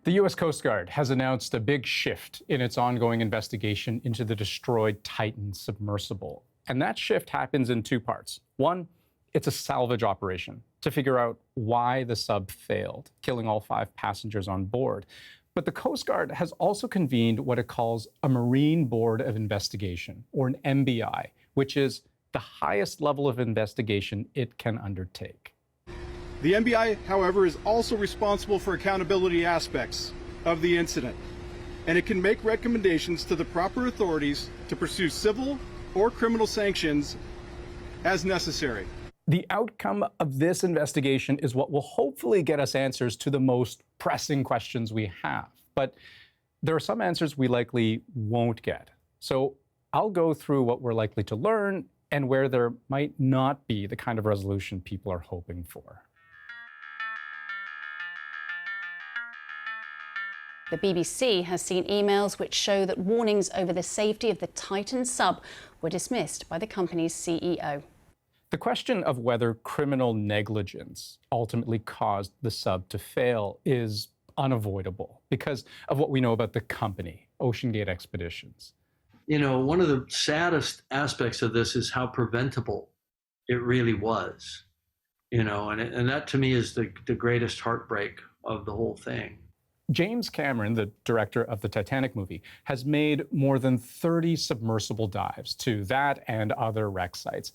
The U.S. Coast Guard has announced a big shift in its ongoing investigation into the destroyed Titan submersible. And that shift happens in two parts. One, it's a salvage operation to figure out why the sub failed, killing all 5 passengers on board. But the Coast Guard has also convened what it calls a Marine Board of Investigation, or an MBI, which is the highest level of investigation it can undertake. The MBI, however, is also responsible for accountability aspects of the incident, and it can make recommendations to the proper authorities to pursue civil or criminal sanctions as necessary. The outcome of this investigation is what will hopefully get us answers to the most pressing questions we have. But there are some answers we likely won't get. So I'll go through what we're likely to learn and where there might not be the kind of resolution people are hoping for. The BBC has seen emails which show that warnings over the safety of the Titan sub were dismissed by the company's CEO. The question of whether criminal negligence ultimately caused the sub to fail is unavoidable because of what we know about the company, OceanGate Expeditions. You know, one of the saddest aspects of this is how preventable it really was, you know, and that to me is the greatest heartbreak of the whole thing. James Cameron, the director of the Titanic movie, has made more than 30 submersible dives to that and other wreck sites.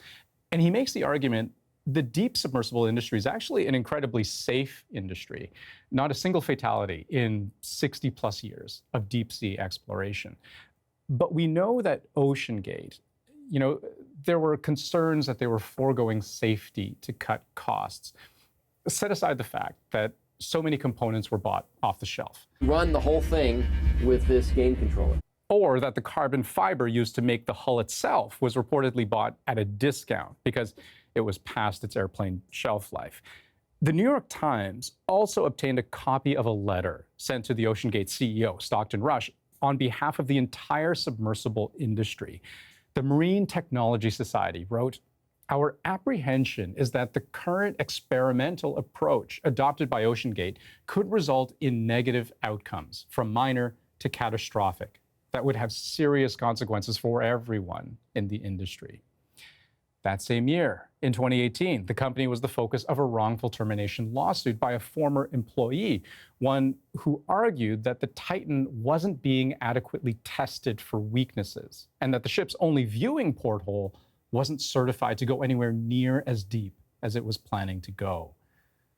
And he makes the argument the deep submersible industry is actually an incredibly safe industry. Not a single fatality in 60 plus years of deep sea exploration. But we know that OceanGate, you know, there were concerns that they were foregoing safety to cut costs. Set aside the fact that so many components were bought off the shelf. Run the whole thing with this game controller. Or that the carbon fiber used to make the hull itself was reportedly bought at a discount because it was past its airplane shelf life. The New York Times also obtained a copy of a letter sent to the OceanGate CEO, Stockton Rush, on behalf of the entire submersible industry. The Marine Technology Society wrote, "Our apprehension is that the current experimental approach adopted by OceanGate could result in negative outcomes, from minor to catastrophic, that would have serious consequences for everyone in the industry." That same year, in 2018, the company was the focus of a wrongful termination lawsuit by a former employee, one who argued that the Titan wasn't being adequately tested for weaknesses and that the ship's only viewing porthole wasn't certified to go anywhere near as deep as it was planning to go.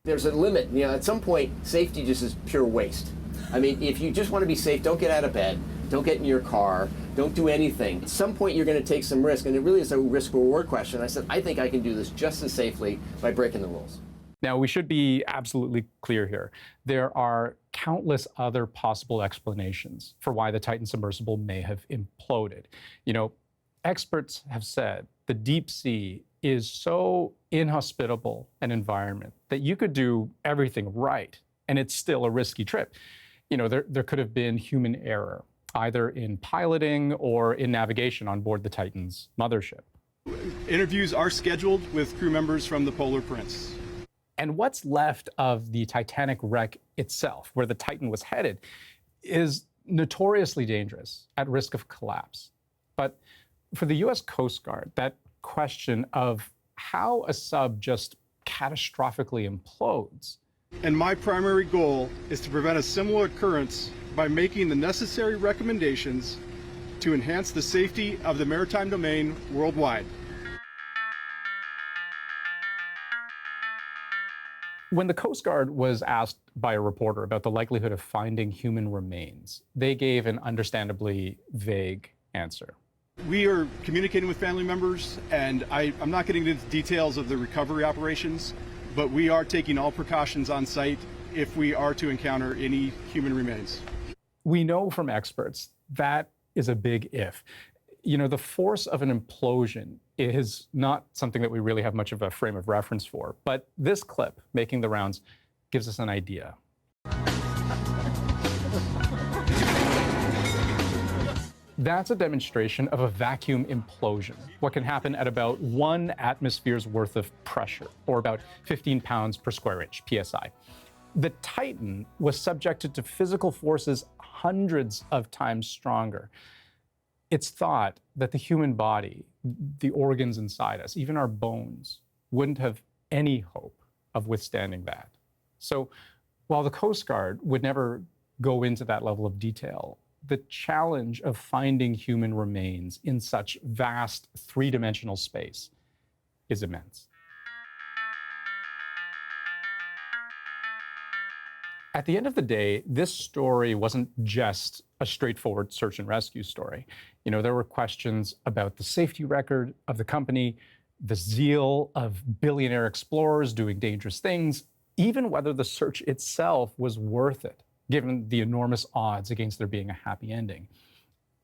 There's a limit. You know, at some point, safety just is pure waste. I mean, if you just want to be safe, don't get out of bed, don't get in your car, don't do anything. At some point, you're going to take some risk, and it really is a risk-reward question. I said, I think I can do this just as safely by breaking the rules. Now, we should be absolutely clear here. There are countless other possible explanations for why the Titan submersible may have imploded. You know, experts have said the deep sea is so inhospitable an environment that you could do everything right, and it's still a risky trip. You know, there could have been human error, either in piloting or in navigation on board the Titan's mothership. Interviews are scheduled with crew members from the Polar Prince. And what's left of the Titanic wreck itself, where the Titan was headed, is notoriously dangerous, at risk of collapse. But for the U.S. Coast Guard, that question of how a sub just catastrophically implodes. And my primary goal is to prevent a similar occurrence by making the necessary recommendations to enhance the safety of the maritime domain worldwide. When the Coast Guard was asked by a reporter about the likelihood of finding human remains, they gave an understandably vague answer. We are communicating with family members, and I'm not getting into the details of the recovery operations, but we are taking all precautions on site if we are to encounter any human remains. We know from experts that is a big if. You know, the force of an implosion is not something that we really have much of a frame of reference for, but this clip making the rounds gives us an idea. That's a demonstration of a vacuum implosion, what can happen at about 1 atmosphere's worth of pressure, or about 15 pounds per square inch, PSI. The Titan was subjected to physical forces hundreds of times stronger. It's thought that the human body, the organs inside us, even our bones, wouldn't have any hope of withstanding that. So while the Coast Guard would never go into that level of detail, the challenge of finding human remains in such vast three-dimensional space is immense. At the end of the day, this story wasn't just a straightforward search and rescue story. There were questions about the safety record of the company, the zeal of billionaire explorers doing dangerous things, even whether the search itself was worth it, given the enormous odds against there being a happy ending.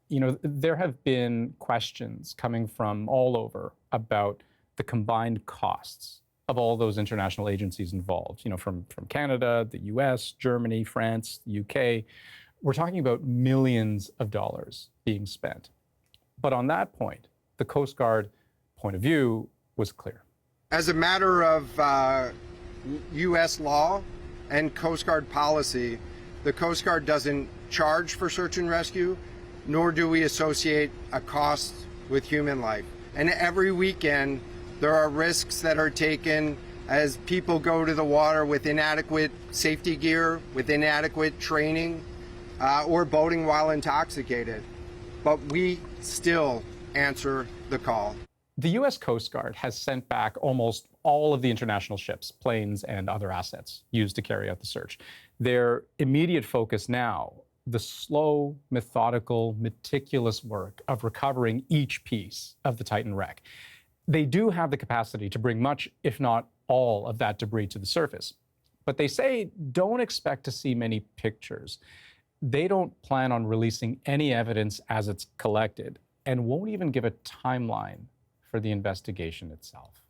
There have been questions coming from all over about the combined costs of all those international agencies involved, from Canada, the US, Germany, France, the UK. We're talking about millions of dollars being spent. But on that point, the Coast Guard point of view was clear. As a matter of US law and Coast Guard policy, the Coast Guard doesn't charge for search and rescue, nor do we associate a cost with human life. And every weekend, there are risks that are taken as people go to the water with inadequate safety gear, with inadequate training, or boating while intoxicated. But we still answer the call. The US Coast Guard has sent back almost all of the international ships, planes, and other assets used to carry out the search. Their immediate focus now, the slow, methodical, meticulous work of recovering each piece of the Titan wreck. They do have the capacity to bring much, if not all, of that debris to the surface. But they say don't expect to see many pictures. They don't plan on releasing any evidence as it's collected and won't even give a timeline for the investigation itself.